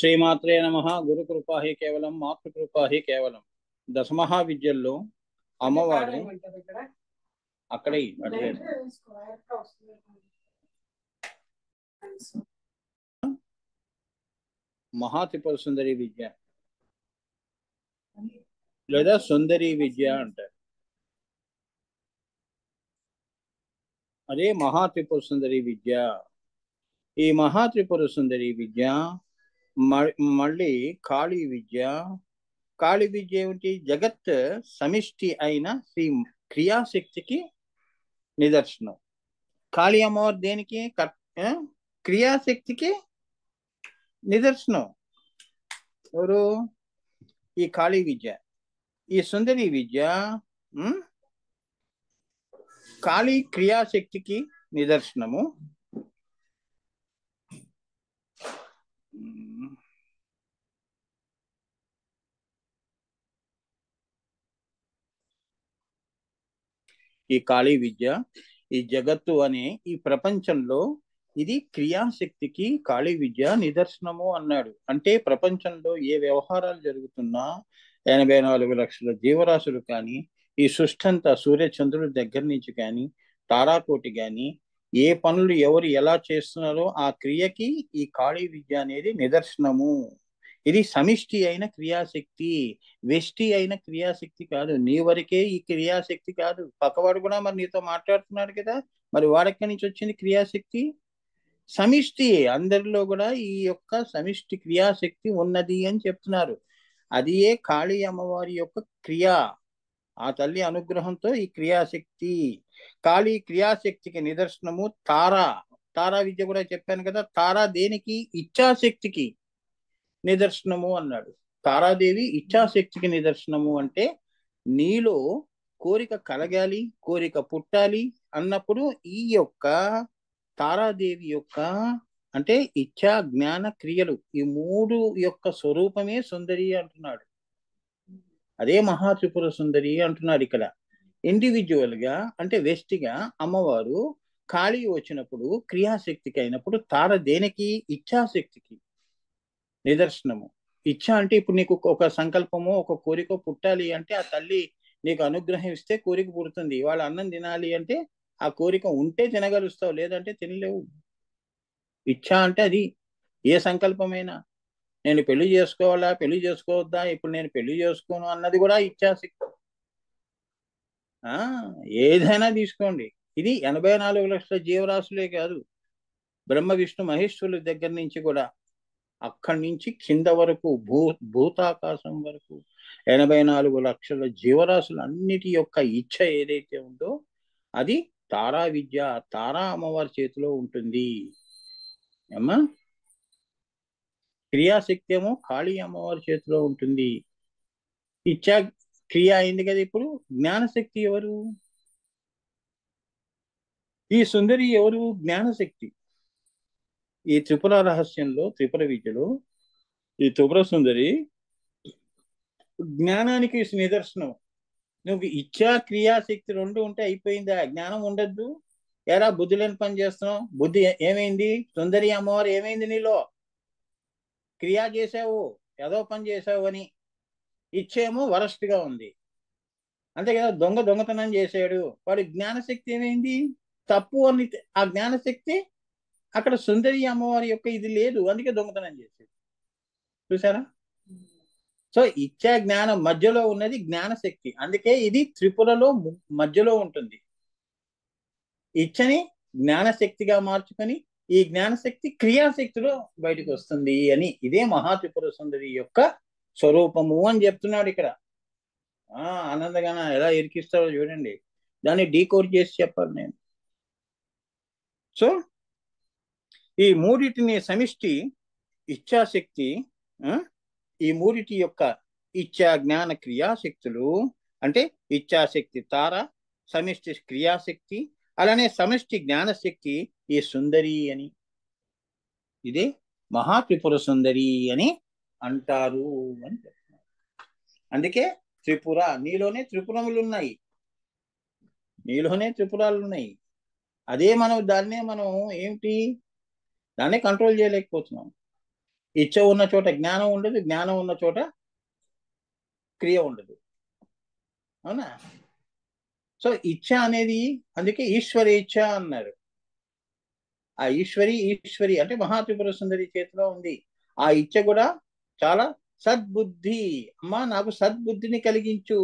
శ్రీమాత్రే నమః. గురుకృపా హి కేవలం, మాతృకృపా హి కేవలం. దశమహావిద్యల్లో అమ్మవారు అక్కడే మహాత్రిపుర సుందరి విద్య లేదా సుందరి విద్య అంటారు. అదే మహాత్రిపుర సుందరి విద్య. ఈ మహాత్రిపుర సుందరి విద్య మళ్ళీ కాళీ విద్య. కాళీ విద్య ఏమిటి? జగత్ సమిష్టి అయిన శ్రీ క్రియాశక్తికి నిదర్శనం. కాళీ అమ్మవారు దేనికి? క్రియాశక్తికి నిదర్శనం. ఎవరు? ఈ కాళీ విద్య. ఈ సుందరి విద్య కాళీ క్రియాశక్తికి నిదర్శనము. ఈ కాళీ విద్య ఈ జగత్తు అనే ఈ ప్రపంచంలో ఇది క్రియాశక్తికి కాళీ విద్య నిదర్శనము అన్నాడు. అంటే ప్రపంచంలో ఏ వ్యవహారాలు జరుగుతున్నా 84 లక్షల జీవరాశులు కానీ, ఈ సృష్టి అంతా సూర్యచంద్రుడి దగ్గర నుంచి కానీ, తారాకోటి కానీ, ఏ పనులు ఎవరు ఎలా చేస్తున్నారో ఆ క్రియకి ఈ కాళీ విద్య అనేది నిదర్శనము. ఇది సమిష్టి అయిన క్రియాశక్తి, వెష్టి అయిన క్రియాశక్తి కాదు. నీ వరకే ఈ క్రియాశక్తి కాదు, పక్కవాడు కూడా మరి నీతో మాట్లాడుతున్నాడు కదా, మరి వాడెక్కడి నుంచి వచ్చింది క్రియాశక్తి? సమిష్టి. అందరిలో కూడా ఈ యొక్క సమిష్టి క్రియాశక్తి ఉన్నది అని చెప్తున్నారు. అది ఏ కాళీ అమ్మవారి యొక్క క్రియ. ఆ తల్లి అనుగ్రహంతో ఈ క్రియాశక్తి. కాళీ క్రియాశక్తికి నిదర్శనము తారా. తారా విద్య కూడా చెప్పాను కదా. తారా దేనికి? ఇచ్ఛాశక్తికి నిదర్శనము అన్నాడు. తారాదేవి ఇచ్ఛాశక్తికి నిదర్శనము అంటే నీలో కోరిక కలగాలి, కోరిక పుట్టాలి అన్నప్పుడు ఈ యొక్క తారాదేవి యొక్క అంటే ఇచ్ఛా జ్ఞాన క్రియలు, ఈ మూడు యొక్క స్వరూపమే సుందరి అంటున్నాడు. అదే మహాత్రిపుర సుందరి అంటున్నాడు ఇక్కడ. ఇండివిజువల్ గా అంటే వెస్టిగా అమ్మవారు ఖాళీ వచ్చినప్పుడు క్రియాశక్తికి అయినప్పుడు తార దేనికి? ఇచ్ఛాశక్తికి నిదర్శనము. ఇచ్ఛ అంటే ఇప్పుడు నీకు ఒక సంకల్పము, ఒక కోరిక పుట్టాలి అంటే ఆ తల్లి నీకు అనుగ్రహం ఇస్తే కోరిక పుడుతుంది. వాళ్ళు అన్నం తినాలి అంటే ఆ కోరిక ఉంటే తినగలుస్తావు, లేదంటే తినలేవు. ఇచ్ఛ అంటే అది ఏ సంకల్పమైనా. నేను పెళ్లి చేసుకోవాలా, పెళ్లి చేసుకోవద్దా, ఇప్పుడు నేను పెళ్లి చేసుకోను అన్నది కూడా ఇచ్ఛాశక్తి. ఏదైనా తీసుకోండి. ఇది 84 లక్షల జీవరాశులే కాదు, బ్రహ్మ విష్ణు మహేశ్వరుల దగ్గర నుంచి కూడా అక్కడి నుంచి కింద వరకు భూతాకాశం వరకు 84 లక్షల జీవరాశులు అన్నిటి యొక్క ఇచ్ఛ ఏదైతే ఉందో అది తారా విద్య, తారా అమ్మవారి చేతిలో ఉంటుంది. అమ్మా క్రియాశక్తి ఏమో కాళీ అమ్మవారి చేతిలో ఉంటుంది. ఇచ్ఛా క్రియ అయింది కదా. ఇప్పుడు జ్ఞానశక్తి ఎవరు? ఈ సుందరి ఎవరు? జ్ఞానశక్తి. ఈ త్రిపుర రహస్యంలో, త్రిపుర విద్యలో ఈ త్రిపుర సుందరి జ్ఞానానికి నిదర్శనం. నువ్వు ఇచ్ఛా క్రియాశక్తి రెండు ఉంటే అయిపోయిందా? జ్ఞానం ఉండద్దు. ఎరా బుద్ధి లేని పని చేస్తున్నావు? బుద్ధి ఏమైంది? సుందరి అమ్మవారు ఏమైంది? నీలో క్రియా చేసావు, ఏదో పని చేసావు అని. ఇచ్చేమో వరస్ట్ గా ఉంది, అంతే కదా. దొంగతనం చేశాడు, వాడి జ్ఞానశక్తి ఏమైంది? తప్పు అని ఆ జ్ఞానశక్తి అక్కడ సుందరి అమ్మవారి యొక్క ఇది లేదు, అందుకే దొంగతనం చేసేది. చూసారా? సో ఇచ్చా జ్ఞానం మధ్యలో ఉన్నది జ్ఞానశక్తి, అందుకే ఇది త్రిపురలో మధ్యలో ఉంటుంది. ఇచ్చని జ్ఞానశక్తిగా మార్చుకొని ఈ జ్ఞానశక్తి క్రియాశక్తిలో బయటకు వస్తుంది అని. ఇదే మహాత్రిపుర సుందరి యొక్క స్వరూపము అని చెప్తున్నాడు ఇక్కడ. ఆనందగాన ఎలా ఇరికిస్తారో చూడండి. దాన్ని డీకోడ్ చేసి చెప్పాలి నేను. సో ఈ మూడిటిని సమిష్టి ఇచ్ఛాశక్తి, ఈ మూడిటి యొక్క ఇచ్ఛా జ్ఞాన క్రియాశక్తులు అంటే ఇచ్ఛాశక్తి తార, సమిష్టి క్రియాశక్తి, అలానే సమిష్టి జ్ఞానశక్తి ఈ సుందరి అని. ఇదే మహాత్రిపుర సుందరి అని అంటారు అని చెప్తున్నారు. అందుకే త్రిపుర, నీలోనే త్రిపురములు ఉన్నాయి, నీలోనే త్రిపురాలు ఉన్నాయి. అదే మనం దాన్నే మనం ఏమిటి దాన్నే కంట్రోల్ చేయలేకపోతున్నాం. ఇచ్చ ఉన్న చోట జ్ఞానం ఉండదు, జ్ఞానం ఉన్న చోట క్రియ ఉండదు. అవునా? సో ఇచ్చ అనేది అందుకే ఈశ్వరేచ్ఛ అన్నారు. ఆ ఈశ్వరి అంటే మహాత్రిపుర సుందరి చేతిలో ఉంది. ఆ ఇచ్చ కూడా చాలా సద్బుద్ధి. అమ్మా నాకు సద్బుద్ధిని కలిగించు,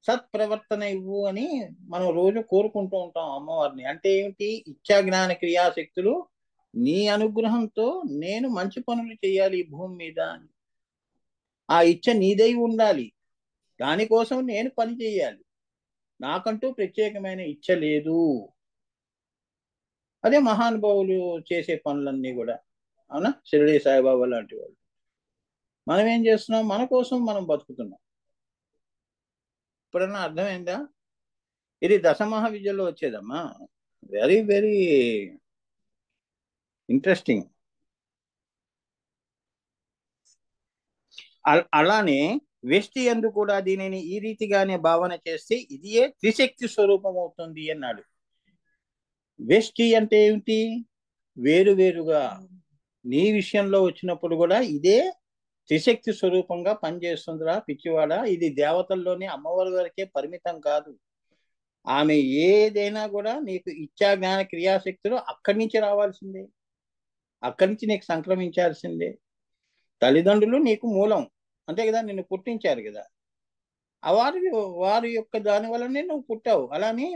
సత్ప్రవర్తన ఇవ్వు అని మనం రోజు కోరుకుంటూ ఉంటాం అమ్మవారిని. అంటే ఏమిటి? ఇచ్చా జ్ఞాన క్రియాశక్తులు నీ అనుగ్రహంతో నేను మంచి పనులు చేయాలి ఈ భూమి మీద. ఆ ఇచ్చ నీదై ఉండాలి, దానికోసం నేను పని చేయాలి, నాకంటూ ప్రత్యేకమైన ఇచ్చ లేదు. అదే మహానుభావులు చేసే పనులన్నీ కూడా. అవునా? షిరిడి సాయిబాబా లాంటి వాళ్ళు. మనం ఏం చేస్తున్నాం? మన కోసం మనం బతుకుతున్నాం. ఇప్పుడన్నా అర్థమైందా? ఇది దశమహా విద్యలో వచ్చేదమ్మా. Very very interesting. అలానే వ్యష్టి యందు కూడా దీనిని ఈ రీతిగానే భావన చేస్తే ఇదియే త్రిశక్తి స్వరూపం అవుతుంది అన్నాడు. వ్యష్టి అంటే ఏమిటి? వేరువేరుగా. నీ విషయంలో వచ్చినప్పుడు కూడా ఇదే త్రిశక్తి స్వరూపంగా పనిచేస్తుందిరా పిచ్చివాడ. ఇది దేవతల్లోనే అమ్మవారి వరకే పరిమితం కాదు. ఆమె ఏదైనా కూడా నీకు ఇచ్చా జ్ఞాన క్రియాశక్తులు అక్కడి నుంచి రావాల్సిందే, అక్కడి నుంచి నీకు సంక్రమించాల్సిందే. తల్లిదండ్రులు నీకు మూలం, అంతే కదా, నిన్ను పుట్టించారు కదా. వారి వారి యొక్క దాని వల్లనే నువ్వు పుట్టావు. అలానే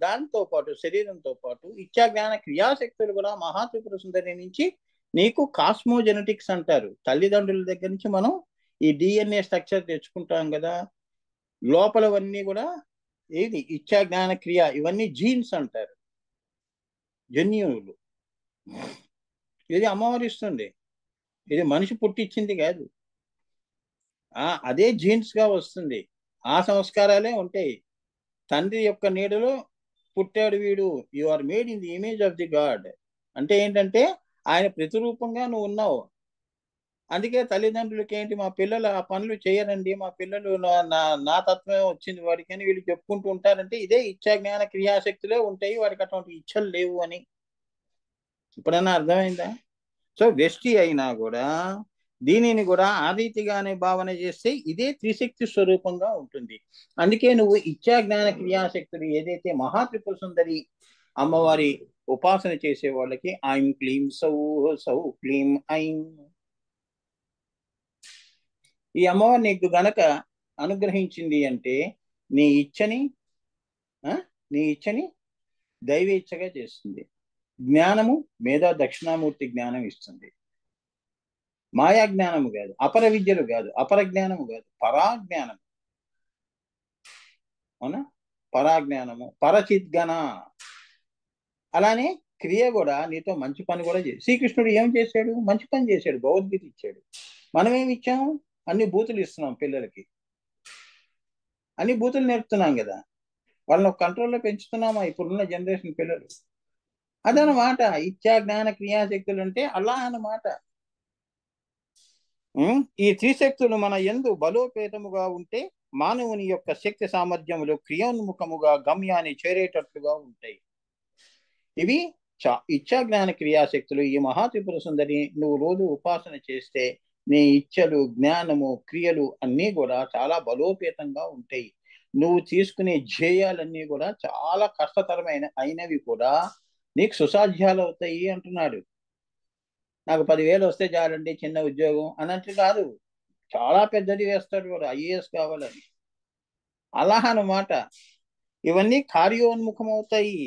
దానితో పాటు శరీరంతో పాటు ఇచ్చా జ్ఞాన క్రియాశక్తులు కూడా మహాత్రిపుర సుందరి నుంచి నీకు కాస్మోజెనెటిక్స్ అంటారు. తల్లిదండ్రుల దగ్గర నుంచి మనం ఈ డిఎన్ఏ స్ట్రక్చర్ తెచ్చుకుంటాం కదా. లోపలవన్నీ కూడా ఏది ఇచ్చా జ్ఞాన క్రియ, ఇవన్నీ జీన్స్ అంటారు, జన్యువులు. ఇది అమ్మవారు ఇస్తుంది, ఇది మనిషి పుట్టించింది కాదు. అదే జీన్స్ గా వస్తుంది, ఆ సంస్కారాలే ఉంటాయి. తండ్రి యొక్క నీడలో పుట్టాడు వీడు. You are made in the image of the god. అంటే ఏంటంటే ఆయన ప్రతిరూపంగా నువ్వు ఉన్నావు. అందుకే తల్లిదండ్రులకి ఏంటి, మా పిల్లలు ఆ పనులు చేయరండి, మా పిల్లలు నా తత్వమే వచ్చింది వాడికి అని వీళ్ళు చెప్పుకుంటూ ఉంటారంటే ఇదే ఇచ్చా జ్ఞాన క్రియాశక్తులే ఉంటాయి, వాడికి అటువంటి ఇచ్చలు లేవు అని. ఇప్పుడన్నా అర్థమైందా? సో వ్యష్టి అయినా కూడా దీనిని కూడా ఆ రీతిగానే భావన చేస్తే ఇదే త్రిశక్తి స్వరూపంగా ఉంటుంది. అందుకే నువ్వు ఇచ్చా జ్ఞాన క్రియాశక్తులు ఏదైతే మహాత్రిపుర సుందరి అమ్మవారి ఉపాసన చేసే వాళ్ళకి ఐం క్లీం సౌ సౌ క్లీం ఐం, ఈ అమ్మవారు నీకు గనక అనుగ్రహించింది అంటే నీ ఇచ్చని నీ ఇచ్చని దైవ ఇచ్చగా చేస్తుంది. జ్ఞానము మేధా దక్షిణామూర్తి జ్ఞానం ఇస్తుంది. మాయా జ్ఞానము కాదు, అపర విద్యలు కాదు, అపర జ్ఞానము కాదు, పరాజ్ఞానము. అవునా? పరాజ్ఞానము, పరచిద్గణ. అలానే క్రియ కూడా నీతో మంచి పని కూడా చేసి శ్రీకృష్ణుడు ఏం చేశాడు? మంచి పని చేశాడు, భగవద్గీత ఇచ్చాడు. మనం ఏమి ఇచ్చాము? అన్ని బూతులు ఇస్తున్నాం పిల్లలకి, అన్ని బూతులు నేర్పుతున్నాం కదా. వాళ్ళని ఒక కంట్రోల్లో పెంచుతున్నామా ఇప్పుడున్న జనరేషన్ పిల్లలు? అదనమాట ఇచ్చా జ్ఞాన క్రియాశక్తులు అంటే, అలా అన్నమాట. ఈ త్రిశక్తులు మన యందు బలోపేతముగా ఉంటే మానవుని యొక్క శక్తి సామర్థ్యములు క్రియోన్ముఖముగా గమ్యాన్ని చేరేటట్లుగా ఉంటాయి. ఇవి ఇచ్చా జ్ఞాన క్రియాశక్తులు. ఈ మహాత్రిపుర సుందరి నువ్వు రోజు ఉపాసన చేస్తే నీ ఇచ్చలు, జ్ఞానము, క్రియలు అన్నీ కూడా చాలా బలోపేతంగా ఉంటాయి. నువ్వు తీసుకునే ధ్యేయాలన్నీ కూడా చాలా కష్టతరమైన అయినవి కూడా నీకు సుసాధ్యాలు అవుతాయి అంటున్నాడు. నాకు 10,000 వస్తే చాలండి చిన్న ఉద్యోగం అన్నట్టు కాదు, చాలా పెద్దది వేస్తాడు వాడు, ఐఏఎస్ కావాలని. అలా అన్నమాట. ఇవన్నీ కార్యోన్ముఖం అవుతాయి.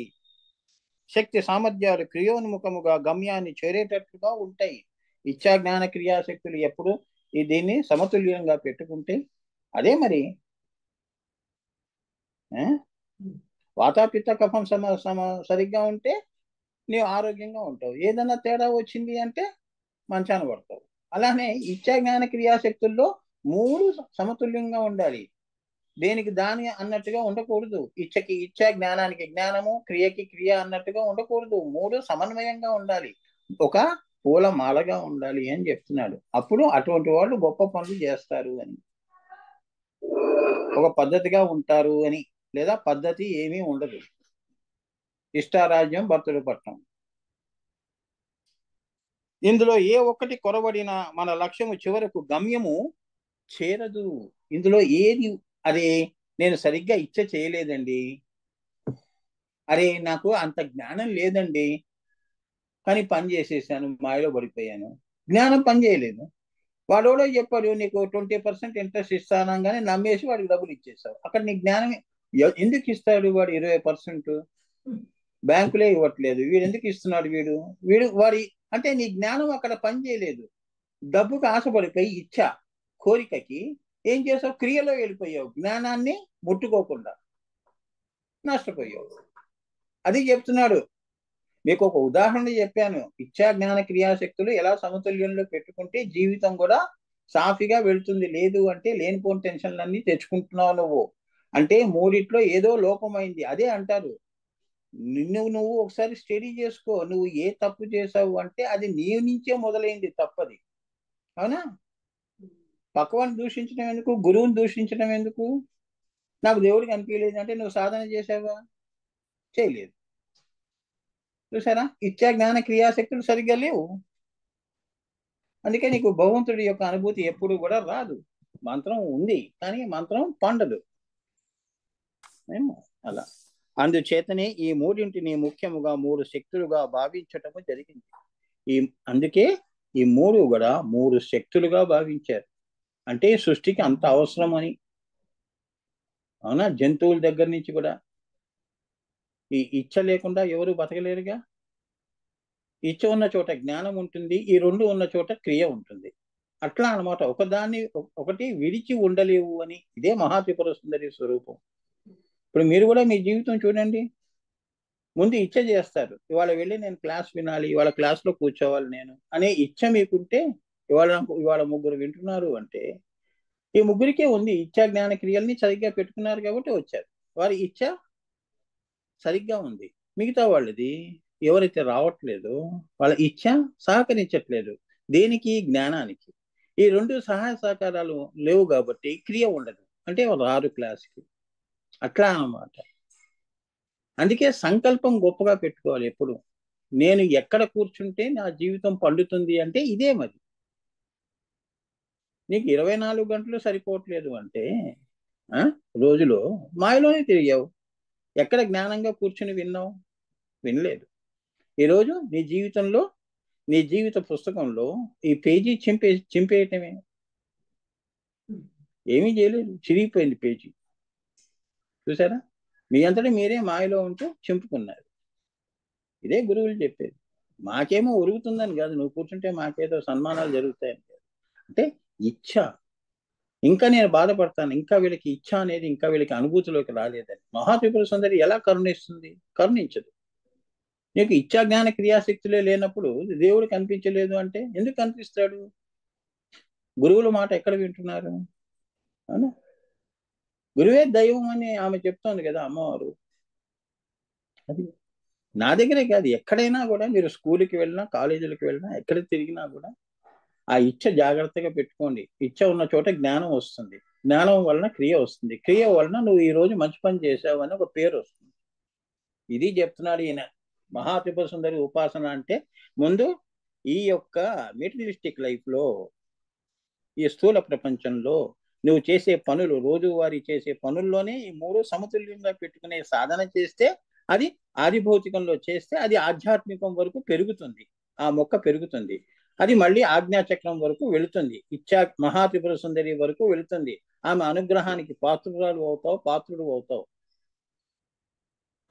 శక్తి సామర్థ్యాలు క్రియోన్ముఖముగా గమ్యాన్ని చేరేటట్లుగా ఉంటాయి. ఇచ్చా జ్ఞాన క్రియాశక్తులు ఎప్పుడు దీన్ని సమతుల్యంగా పెట్టుకుంటే అదే మరి వాతాపిత్త కఫం సరిగ్గా ఉంటే నీవు ఆరోగ్యంగా ఉంటావు. ఏదన్నా తేడా వచ్చింది అంటే మంచాన పడతావు. అలానే ఇచ్చా జ్ఞాన క్రియాశక్తుల్లో 3 సమతుల్యంగా ఉండాలి. దేనికి దాని అన్నట్టుగా ఉండకూడదు. ఇచ్చకి ఇచ్చ, జ్ఞానానికి జ్ఞానము, క్రియకి క్రియ అన్నట్టుగా ఉండకూడదు. 3 సమన్వయంగా ఉండాలి, ఒక పూల మాలగా ఉండాలి అని చెప్తున్నాడు. అప్పుడు అటువంటి వాళ్ళు గొప్ప పనులు చేస్తారు అని, ఒక పద్ధతిగా ఉంటారు అని. లేదా పద్ధతి ఏమీ ఉండదు, ఇష్టారాజ్యం భర్తలు పట్టం. ఇందులో ఏ ఒక్కటి కొరబడినా మన లక్ష్యము చివరకు గమ్యము చేరదు. ఇందులో ఏది అరే నేను సరిగ్గా ఇచ్చ చేయలేదండి, అరే నాకు అంత జ్ఞానం లేదండి, కానీ పని చేసేసాను, మాయలో పడిపోయాను, జ్ఞానం పని చేయలేదు. వాడోడో చెప్పాడు నీకు 20% ఇంట్రెస్ట్ ఇస్తానంగానే నమ్మేసి వాడికి డబ్బులు ఇచ్చేస్తావు. అక్కడ నీ జ్ఞానం ఎందుకు ఇస్తాడు వాడు 20%? బ్యాంకులే ఇవ్వట్లేదు, వీడు ఎందుకు ఇస్తున్నాడు? వీడు వీడు వాడి అంటే నీ జ్ఞానం అక్కడ పని చేయలేదు. డబ్బుకు ఆశపడిపోయి ఇచ్చా కోరికకి ఏం చేసావు? క్రియలో వెళ్ళిపోయావు, జ్ఞానాన్ని ముట్టుకోకుండా నష్టపోయావు. అది చెప్తున్నాడు. మీకు ఒక ఉదాహరణ చెప్పాను. ఇచ్చా జ్ఞాన క్రియాశక్తులు ఎలా సమతుల్యంలో పెట్టుకుంటే జీవితం కూడా సాఫీగా వెళ్తుంది. లేదు అంటే లేనిపోని టెన్షన్లన్నీ తెచ్చుకుంటున్నావు నువ్వు. అంటే మూడిట్లో ఏదో లోపమైంది. అదే అంటారు, నువ్వు ఒకసారి స్టడీ చేసుకో. నువ్వు ఏ తప్పు చేసావు అంటే అది నీ నుంచే మొదలైంది తప్పది. అవునా? పక్కవాడిని దూషించడం ఎందుకు? గురువుని దూషించడం ఎందుకు? నాకు దేవుడికి అనిపించలేదు అంటే నువ్వు సాధన చేసావా? చేయలేదు. చూసారా? ఇచ్చా జ్ఞాన క్రియాశక్తులు సరిగ్గా లేవు. అందుకే నీకు భగవంతుడి యొక్క అనుభూతి ఎప్పుడు కూడా రాదు. మంత్రం ఉంది కానీ మంత్రం పండదు. అలా అందుచేతనే ఈ మూడింటిని ముఖ్యముగా మూడు శక్తులుగా భావించటము జరిగింది. అందుకే ఈ మూడు కూడా మూడు శక్తులుగా భావించారు. అంటే సృష్టికి అంత అవసరం అని. అవునా? జంతువుల దగ్గర నుంచి కూడా ఈ ఇచ్చ లేకుండా ఎవరు బతకలేరుగా. ఇచ్చ ఉన్న చోట జ్ఞానం ఉంటుంది, ఈ రెండు ఉన్న చోట క్రియ ఉంటుంది. అట్లా అనమాట. ఒకటి విడిచి ఉండలేవు అని. ఇదే మహాత్రిపుర సుందరి స్వరూపం. ఇప్పుడు మీరు కూడా మీ జీవితం చూడండి. ముందు ఇచ్చ చేస్తారు, ఇవాళ వెళ్ళి నేను క్లాస్ వినాలి, ఇవాళ క్లాస్లో కూర్చోవాలి నేను అనే ఇచ్చ మీకుంటే ఇవాళ ముగ్గురు వింటున్నారు అంటే ఈ ముగ్గురికే ఉంది. ఇచ్చా జ్ఞాన క్రియల్ని సరిగ్గా పెట్టుకున్నారు కాబట్టి వచ్చారు. వారి ఇచ్చ సరిగ్గా ఉంది. మిగతా వాళ్ళది ఎవరైతే రావట్లేదో వాళ్ళ ఇచ్చ సహకరించట్లేదు. దేనికి? జ్ఞానానికి. ఈ రెండు సహాయ సహకారాలు లేవు కాబట్టి క్రియ ఉండదు. అంటే వాళ్ళు రారు క్లాస్కి. అట్లా అన్నమాట. అందుకే సంకల్పం గొప్పగా పెట్టుకోవాలి ఎప్పుడు. నేను ఎక్కడ కూర్చుంటే నా జీవితం పండుతుంది అంటే ఇదే. మరి నీకు 24 గంటలు సరిపోవట్లేదు అంటే రోజులో మాయలోనే తిరిగావు. ఎక్కడ జ్ఞానంగా కూర్చుని విన్నావు? వినలేదు. ఈరోజు నీ జీవితంలో, నీ జీవిత పుస్తకంలో ఈ పేజీ చింపేయటమే. ఏమీ చేయలేదు, చిరిగిపోయింది పేజీ. చూసారా? మీ అంతటా మీరే మాయలో ఉంటూ చింపుకున్నారు. ఇదే గురువులు చెప్పేది. మాకేమో ఉరుగుతుందని కాదు, నువ్వు కూర్చుంటే మాకేదో సన్మానాలు జరుగుతాయని కాదు. అంటే ఇచ్చ ఇంకా నేను బాధపడతాను, ఇంకా వీళ్ళకి ఇచ్చ అనేది ఇంకా వీళ్ళకి అనుభూతిలోకి రాలేదని. మహాత్రిపుర సుందరి ఎలా కరుణిస్తుంది? కరుణించదు. నీకు ఇచ్చా జ్ఞాన క్రియాశక్తులే లేనప్పుడు దేవుడు కనిపించలేదు అంటే ఎందుకు కనిపిస్తాడు? గురువుల మాట ఎక్కడ వింటున్నారు? అవునా? గురువే దైవం అని ఆమె చెప్తోంది కదా అమ్మవారు. అది నా దగ్గరే కాదు, ఎక్కడైనా కూడా మీరు స్కూల్కి వెళ్ళినా, కాలేజీలకు వెళ్ళినా, ఎక్కడ తిరిగినా కూడా ఆ ఇచ్చ జాగ్రత్తగా పెట్టుకోండి. ఇచ్చ ఉన్న చోట జ్ఞానం వస్తుంది, జ్ఞానం వలన క్రియ వస్తుంది, క్రియ వలన నువ్వు ఈ రోజు మంచి పని చేసావు అని ఒక పేరు వస్తుంది. ఇది చెప్తున్నాడు ఈయన. మహాత్రిపుర సుందరి ఉపాసన అంటే ముందు ఈ యొక్క మెటీరియలిస్టిక్ లైఫ్ లో, ఈ స్థూల ప్రపంచంలో నువ్వు చేసే పనులు, రోజువారీ చేసే పనుల్లోనే ఈ మూడు సమతుల్యంగా పెట్టుకునే సాధన చేస్తే, అది ఆదిభౌతికంలో చేస్తే అది ఆధ్యాత్మికం వరకు పెరుగుతుంది. ఆ మొక్క పెరుగుతుంది, అది మళ్ళీ ఆజ్ఞాచక్రం వరకు వెళుతుంది, ఇచ్చా మహాత్రిపుర సుందరి వరకు వెళుతుంది. ఆమె అనుగ్రహానికి పాత్రురాలు అవుతావు, పాత్రుడు అవుతావు.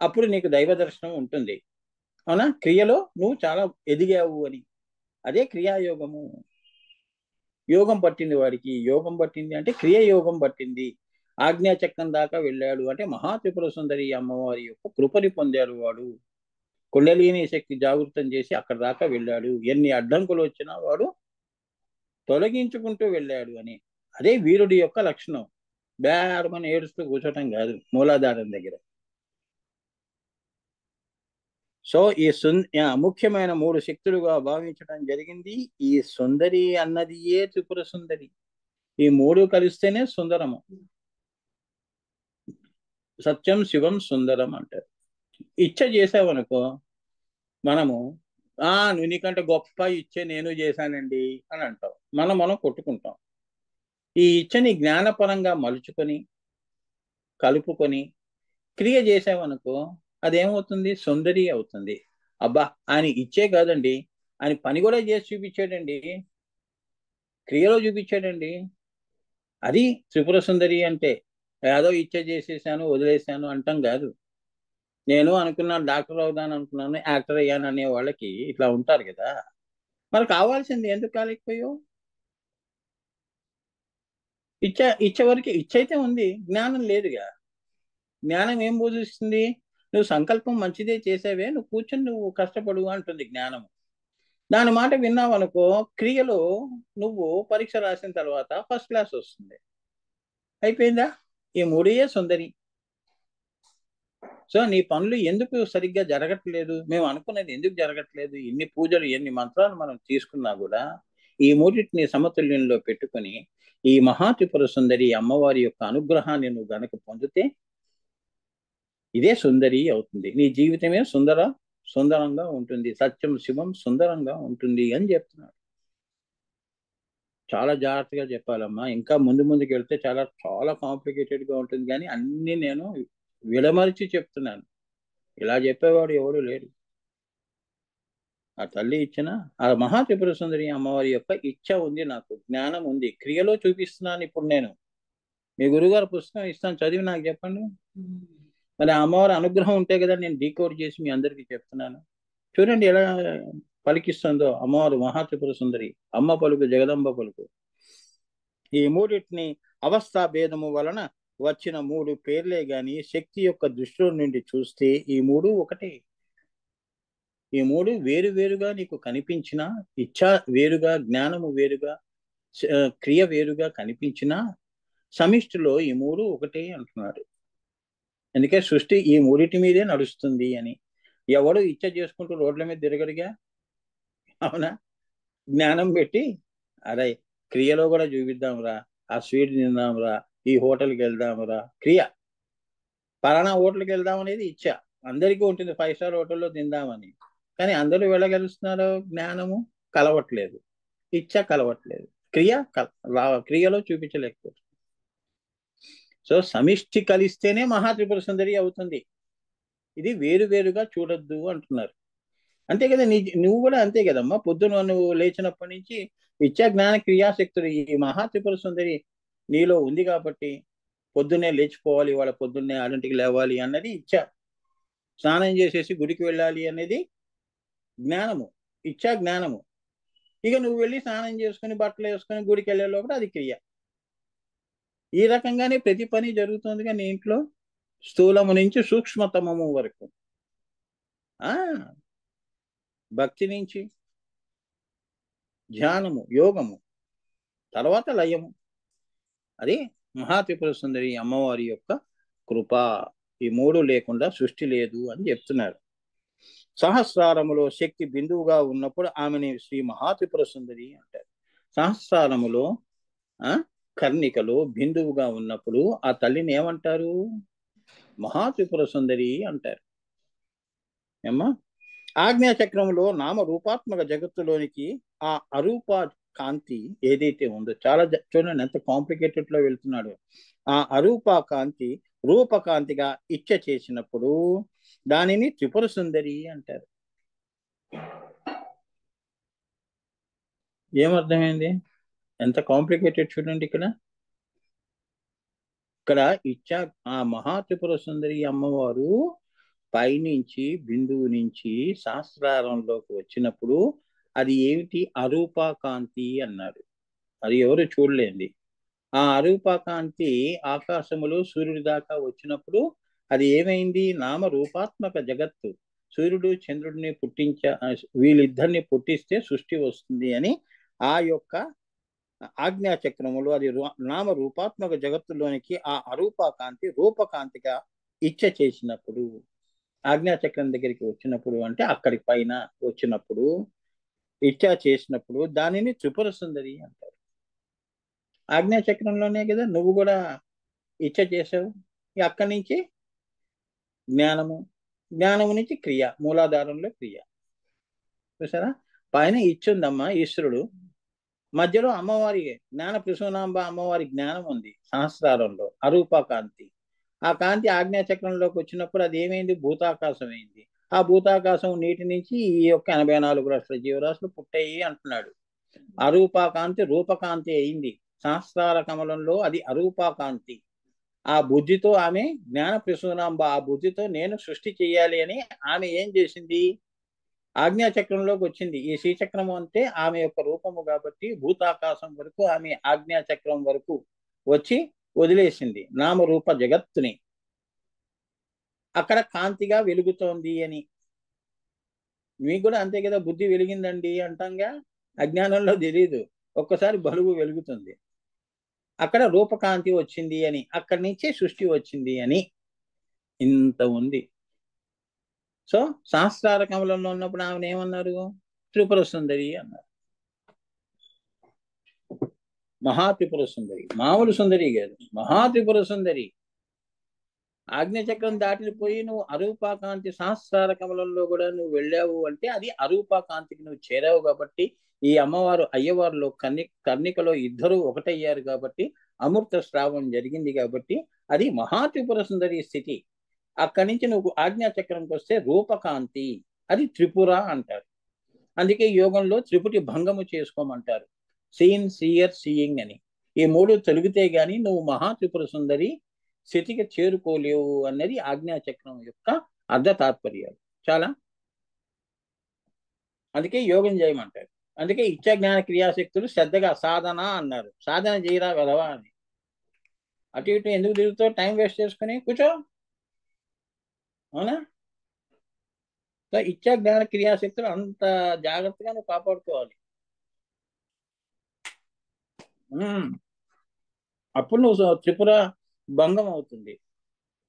అప్పుడు నీకు దైవ దర్శనం ఉంటుంది. అవునా? క్రియలో నువ్వు చాలా ఎదిగావు అని. అదే క్రియాయోగము. యోగం పట్టింది వాడికి. యోగం పట్టింది అంటే క్రియ యోగం పట్టింది. ఆజ్ఞాచక్రం దాకా వెళ్ళాడు అంటే మహాత్రిపుర సుందరి అమ్మవారి యొక్క కృపని పొందాడు వాడు. కుండలిని శక్తి జాగృతం చేసి అక్కడ దాకా వెళ్ళాడు. ఎన్ని అడ్డంకులు వచ్చినా వాడు తొలగించుకుంటూ వెళ్ళాడు అని. అదే వీరుడి యొక్క లక్షణం. బేరమని ఏడుస్తూ కూర్చోటం కాదు మూలాధారం దగ్గర. సో ఈ ముఖ్యమైన మూడు శక్తులుగా భావించడం జరిగింది. ఈ సుందరి అన్నది ఏ త్రిపుర సుందరి. ఈ మూడు కలిస్తేనే సుందరము. సత్యం శివం సుందరం అంటారు. ఇచ్చ చేసావనుకో, మనము నువ్వు నీకంటే గొప్ప ఇచ్చే నేను చేశానండి అని అంటావు. మనం కొట్టుకుంటాం. ఈ ఇచ్చని జ్ఞానపరంగా మలుచుకొని కలుపుకొని క్రియ చేసావనుకో అదేమవుతుంది? సుందరి అవుతుంది. అబ్బా, ఆయన ఇచ్చే కాదండి, ఆయన పని కూడా చేసి చూపించాడండి, క్రియలో చూపించాడండి. అది త్రిపుర సుందరి అంటే. ఏదో ఇచ్చే చేసేసాను వదిలేసాను అంటాం కాదు. నేను అనుకున్నాను డాక్టర్ అవుదాను అనుకున్నాను, యాక్టర్ అయ్యాను అనే వాళ్ళకి ఇట్లా ఉంటారు కదా. మరి కావాల్సింది ఎందుకు కాలేకపోయావు? ఇచ్చే ఇచ్చైతే ఉంది, జ్ఞానం లేదుగా. జ్ఞానం ఏం బోధిస్తుంది? నువ్వు సంకల్పం మంచిదే చేసావే, నువ్వు కూర్చొని నువ్వు కష్టపడు అంటుంది జ్ఞానం. దాని మాట విన్నావు అనుకో, క్రియలో నువ్వు పరీక్ష రాసిన తర్వాత ఫస్ట్ క్లాస్ వస్తుంది. అయిపోయిందా? ఈ మూడే సుందరి. సో నీ పనులు ఎందుకు సరిగ్గా జరగట్లేదు, మేము అనుకున్నది ఎందుకు జరగట్లేదు, ఎన్ని పూజలు ఎన్ని మంత్రాలు మనం తీసుకున్నా కూడా ఈ మూడింటిని సమతుల్యంలో పెట్టుకొని ఈ మహాత్రిపుర సుందరి అమ్మవారి యొక్క అనుగ్రహాన్ని నువ్వు గనక పొందితే ఇదే సుందరి అవుతుంది. నీ జీవితమే సుందరంగా ఉంటుంది. సత్యం శివం సుందరంగా ఉంటుంది అని చెప్తున్నాడు. చాలా జాగ్రత్తగా చెప్పాలమ్మా. ఇంకా ముందుకు వెళ్తే చాలా చాలా కాంప్లికేటెడ్ గా ఉంటుంది, కానీ అన్ని నేను విడమరిచి చెప్తున్నాను. ఇలా చెప్పేవాడు ఎవడు లేడు. ఆ తల్లి ఇచ్చిన ఆ మహాత్రిపుర సుందరి అమ్మవారి యొక్క ఇచ్చ ఉంది, నాకు జ్ఞానం ఉంది, క్రియలో చూపిస్తున్నాను. ఇప్పుడు నేను మీ గురుగారు పుస్తకం ఇస్తాను, చదివి నాకు చెప్పండి. మరి అమ్మవారి అనుగ్రహం ఉంటే కదా నేను డీకోడ్ చేసి మీ అందరికీ చెప్తున్నాను. చూడండి ఎలా పలికిస్తుందో అమ్మవారు మహాత్రిపుర సుందరి. అమ్మ పలుకు జగదంబ పలుకు. ఈ మూడింటిని అవస్థా భేదము వలన వచ్చిన మూడు పేర్లే గాని శక్తి యొక్క దృష్టిలో నుండి చూస్తే ఈ మూడు ఒకటే. ఈ మూడు వేరు వేరుగా నీకు కనిపించిన, ఇచ్చ వేరుగా, జ్ఞానము వేరుగా, క్రియ వేరుగా కనిపించిన సమిష్టిలో ఈ మూడు ఒకటే అంటున్నాడు. అందుకే సృష్టి ఈ మూడిటి మీదే నడుస్తుంది అని. ఎవడు ఇచ్చ చేసుకుంటూ రోడ్ల మీద తిరగడిగా, అవునా? జ్ఞానం పెట్టి అరే క్రియలో కూడా చూపిద్దాంరా, ఆ స్వీట్ తిందాంరా, ఈ హోటల్కి వెళ్దాంరా, క్రియ. పలానా హోటల్కి వెళ్దాం అనేది ఇచ్చ అందరికీ ఉంటుంది, 5 స్టార్ హోటల్లో తిందామని. కానీ అందరూ వెళ్ళగలుస్తున్నారు? జ్ఞానము కలవట్లేదు, ఇచ్చ కలవట్లేదు, క్రియ క్రియలో చూపించలేకపోతుంది. సో సమిష్టి కలిస్తేనే మహాత్రిపుర సుందరి అవుతుంది. ఇది వేరువేరుగా చూడొద్దు అంటున్నారు. అంతే కదా, నువ్వు కూడా అంతే కదమ్మా. పొద్దున నువ్వు లేచినప్పటి నుంచి ఇచ్చా జ్ఞాన క్రియాశక్తులు ఈ మహాత్రిపుర సుందరి నీలో ఉంది కాబట్టి పొద్దున్నే లేచిపోవాలి, వాళ్ళ పొద్దున్నే 6ంటికి లేవాలి అన్నది ఇచ్చా. స్నానం చేసేసి గుడికి వెళ్ళాలి అనేది జ్ఞానము, ఇచ్చా జ్ఞానము. ఇక నువ్వు వెళ్ళి స్నానం చేసుకుని బట్టలు వేసుకొని గుడికి వెళ్ళే లోపల అది క్రియ. ఈ రకంగానే ప్రతి పని జరుగుతుంది కానీ ఇంట్లో స్థూలము నుంచి సూక్ష్మతమము వరకు, ఆ భక్తి నుంచి ధ్యానము, యోగము, తర్వాత లయము. అది మహాత్రిపుర సుందరి అమ్మవారి యొక్క కృప. ఈ మూడు లేకుండా సృష్టి లేదు అని చెప్తున్నారు. సహస్రారములో శక్తి బిందువుగా ఉన్నప్పుడు ఆమెని శ్రీ మహాత్రిపుర సుందరి అంటారు. సహస్రారములో కర్ణికలో బిందువుగా ఉన్నప్పుడు ఆ తల్లిని ఏమంటారు? మహాత్రిపుర సుందరి అంటారు. ఏమ్మా, ఆజ్ఞాచక్రంలో నామ రూపాత్మక జగత్తులోనికి ఆ అరూప కాంతి ఏదైతే ఉందో, చాలా చూడండి ఎంత కాంప్లికేటెడ్ లో వెళ్తున్నాడు. ఆ అరూప కాంతి రూపకాంతిగా ఇచ్చ చేసినప్పుడు దానిని త్రిపుర సుందరి అంటారు. ఏమర్థమైంది? ఎంత కాంప్లికేటెడ్ చూడండి. ఇక్కడ ఇచ్చా ఆ మహాత్రిపుర సుందరి అమ్మవారు పైనుంచి బిందువు నుంచి శాస్త్రారంలోకి వచ్చినప్పుడు అది ఏమిటి? అరూపాకాంతి అన్నాడు. అది ఎవరు చూడలేంది. ఆ అరూపాకాంతి ఆకాశములో సూర్యుడి దాకా వచ్చినప్పుడు అది ఏమైంది? నామ రూపాత్మక జగత్తు. సూర్యుడు చంద్రుడిని వీళ్ళిద్దరిని పుట్టిస్తే సృష్టి వస్తుంది అని ఆ యొక్క ఆజ్ఞాచక్రములు అది నామ రూపాత్మక జగత్తులోనికి ఆ అరూపాకాంతి రూపకాంతిగా ఇచ్చ చేసినప్పుడు, ఆజ్ఞాచక్రం దగ్గరికి వచ్చినప్పుడు అంటే అక్కడి పైన వచ్చినప్పుడు, ఇచ్చా చేసినప్పుడు దానిని త్రిపుర సుందరి అంటారు. ఆజ్ఞాచక్రంలోనే కదా నువ్వు కూడా ఇచ్చ చేసావు. అక్కడి నుంచి జ్ఞానము, జ్ఞానము నుంచి క్రియ, మూలాధారంలో క్రియ. చూసారా, పైన ఇచ్చుందమ్మా ఈశ్వరుడు, మధ్యలో అమ్మవారి జ్ఞాన ప్రసూనాంబ అమ్మవారి జ్ఞానం ఉంది సహస్రారంలో, అరూప కాంతి. ఆ కాంతి ఆజ్ఞాచక్రంలోకి వచ్చినప్పుడు అది ఏమైంది, భూతాకాశం అయింది. ఆ భూతాకాశం నీటి నుంచి ఈ యొక్క 84 లక్షల జీవరాశులు పుట్టాయి అంటున్నాడు. అరూపాకాంతి రూపకాంతి అయింది సహస్రార కమలంలో, అది అరూపాకాంతి. ఆ బుద్ధితో ఆమె జ్ఞాన ప్రసూనాంబ, ఆ బుద్ధితో నేను సృష్టి చేయాలి అని ఆమె ఏం చేసింది, ఆజ్ఞాచక్రంలోకి వచ్చింది. ఈ శ్రీచక్రం అంటే ఆమె యొక్క రూపము కాబట్టి భూతాకాశం వరకు ఆమె ఆజ్ఞాచక్రం వరకు వచ్చి వదిలేసింది నామరూప జగత్తుని. అక్కడ కాంతిగా వెలుగుతోంది అని. మీకు కూడా అంతే కదా, బుద్ధి వెలిగిందండి అంటాంగా, అజ్ఞానంలో తెలియదు, ఒక్కసారి బలుగు వెలుగుతుంది. అక్కడ రూపకాంతి వచ్చింది అని, అక్కడి నుంచే సృష్టి వచ్చింది అని. ఇంత ఉంది. సో సహస్రార కమలంలో ఉన్నప్పుడు ఆమెను ఏమన్నారు, త్రిపుర సుందరి అన్నారు. మహాత్రిపుర సుందరి, మామూలు సుందరి కాదు, మహాత్రిపుర సుందరి. ఆజ్ఞచక్రం దాటిపోయి నువ్వు అరూపాకాంతి సహస్రార కమలంలో కూడా నువ్వు వెళ్ళావు అంటే అది అరూపాకాంతికి నువ్వు చేరావు కాబట్టి, ఈ అమ్మవారు అయ్యవారిలో కర్ణికలో ఇద్దరు ఒకటయ్యారు కాబట్టి, అమృత స్రావం జరిగింది కాబట్టి అది మహాత్రిపుర సుందరి స్థితి. అక్కడి నుంచి నువ్వు ఆజ్ఞాచక్రంకి వస్తే రూపకాంతి, అది త్రిపుర అంటారు. అందుకే యోగంలో త్రిపుటి భంగము చేసుకోమంటారు, సీన్ సీయర్ సీయింగ్ అని. ఈ మూడు తొలగితే గాని నువ్వు మహాత్రిపుర సుందరి స్థితికి చేరుకోలేవు అన్నది ఆజ్ఞాచక్రం యొక్క అర్ధ తాత్పర్యాలు. చాలా అందుకే యోగం చేయమంటారు. అందుకే ఇచ్చా జ్ఞాన క్రియాశక్తులు శ్రద్ధగా సాధన అన్నారు. సాధన చేయరా వెధవా అని. అటు ఇటు ఎందుకు తిరుగుతావు, టైం వేస్ట్ చేసుకుని కూర్చో. అవునా? సో ఇచ్చా జ్ఞాన క్రియాశక్తులు అంత జాగ్రత్తగా నువ్వు కాపాడుకోవాలి. అప్పుడు నువ్వు త్రిపుర భంగం అవుతుంది.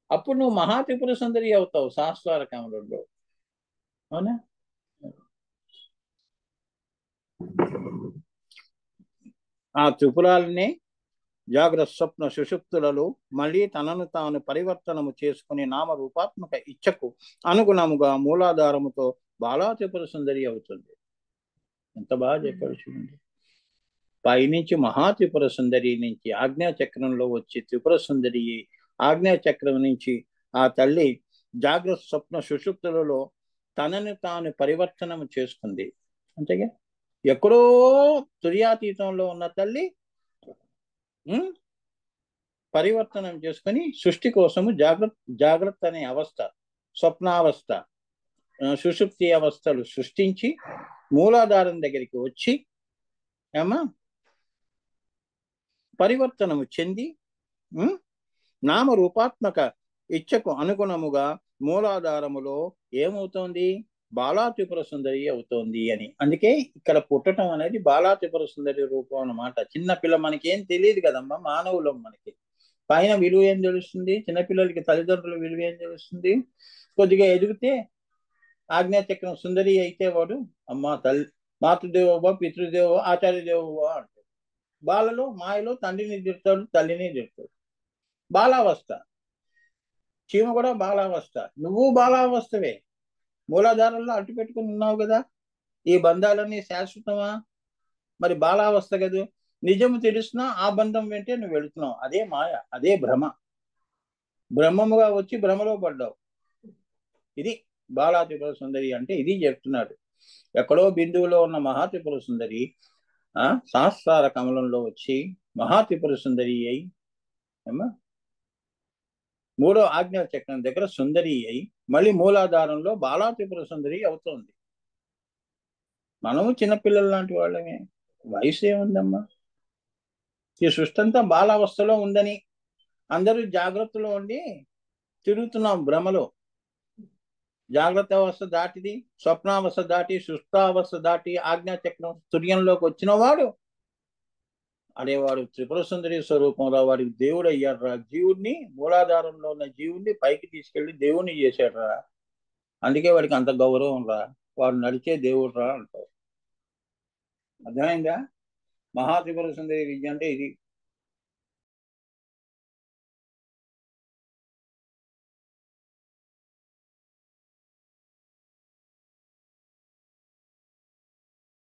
అప్పుడు నువ్వు మహా త్రిపుర సుందరి అవుతావు సహస్రార కమలంలో. అవునా? ఆ త్రిపురాలనే జాగ్రత్త స్వప్న సుషుప్తులలో మళ్ళీ తనను తాను పరివర్తనము చేసుకుని నామరూపాత్మక ఇచ్చకు అనుగుణముగా మూలాధారముతో బాలా త్రిపుర సుందరి అవుతుంది. ఎంత బాగా చెప్పాడు చూడండి. పైనుంచి మహా త్రిపుర సుందరి నుంచి ఆజ్ఞాచక్రంలో వచ్చి త్రిపుర సుందరి, ఆజ్ఞాచక్రం నుంచి ఆ తల్లి జాగ్రత్త స్వప్న సుషుప్తులలో తనని తాను పరివర్తనము చేసుకుంది. అంతేగా, ఎక్కడో తుర్యాతీతంలో ఉన్న తల్లి పరివర్తనం చేసుకుని సృష్టి కోసము జాగ్రత్త అనే అవస్థ, స్వప్నావస్థ, సుషుప్తి అవస్థలు సృష్టించి మూలాధారం దగ్గరికి వచ్చి ఏమా పరివర్తనము చెంది నామరూపాత్మక ఇచ్చకు అనుగుణముగా మూలాధారములో ఏమవుతోంది, బాలా త్రిపుర సుందరి అవుతోంది అని. అందుకే ఇక్కడ పుట్టడం అనేది బాలా త్రిపుర సుందరి రూపం అన్నమాట. చిన్నపిల్ల మనకేం తెలియదు కదమ్మా, మానవులం. మనకి పైన విలువ ఏం తెలుస్తుంది, చిన్నపిల్లలకి తల్లిదండ్రుల విలువ ఏం తెలుస్తుంది. కొద్దిగా ఎదిగితే ఆజ్ఞాచక్రం సుందరి అయితే వాడు అమ్మ తల్లి మాతృదేవోభవ పితృదేవో ఆచార్యదేవోభవ అంటాడు. బాలలో మాయలో తండ్రిని తిడతాడు, తల్లిని తిడతాడు. బాలావస్థ. చీమ కూడా బాలావస్థ, నువ్వు బాలావస్థవే. మూలాధారంలో అడ్డు పెట్టుకుని ఉన్నావు కదా. ఈ బంధాలన్నీ శాశ్వతమా? మరి బాలావస్థ కదా. నిజము తెలుస్తున్నా ఆ బంధం వెంటే నువ్వు వెళుతున్నావు. అదే మాయ, అదే భ్రమ. బ్రహ్మముగా వచ్చి భ్రమలో పడ్డావు. ఇది బాలా త్రిపుర సుందరి అంటే ఇది చెప్తున్నాడు. ఎక్కడో బిందువులో ఉన్న మహాత్రిపుర సుందరి సహస్రార కమలంలో వచ్చి మహాత్రిపుర సుందరి అయి మూడో ఆజ్ఞా చక్రం దగ్గర సుందరి అయి మళ్ళీ మూలాధారంలో బాలా త్రిపుర సుందరి అవుతోంది. మనము చిన్నపిల్లలు లాంటి వాళ్ళమే. వయసు ఏముందమ్మా? ఈ సృష్టి అంతా బాలావస్థలో ఉందని అందరూ జాగ్రత్తలో ఉండి తిరుగుతున్నాం భ్రమలో. జాగ్రత్త అవస్థ దాటిది, స్వప్నావస్థ దాటి, సుష్టావస్థ దాటి ఆజ్ఞాచక్రం తుర్యంలోకి వచ్చిన వాడు అనేవాడు త్రిపుర సుందరి స్వరూపంలో వాడికి దేవుడు అయ్యాడు రా. జీవుడిని, మూలాధారంలో ఉన్న జీవుడిని పైకి తీసుకెళ్లి దేవుణ్ణి చేశాడు రా. అందుకే వాడికి అంత గౌరవం రా. వాడు నడిచే దేవుడు రా అంటారు. అర్థమైందా? మహా త్రిపుర సుందరి విద్య అంటే ఇది.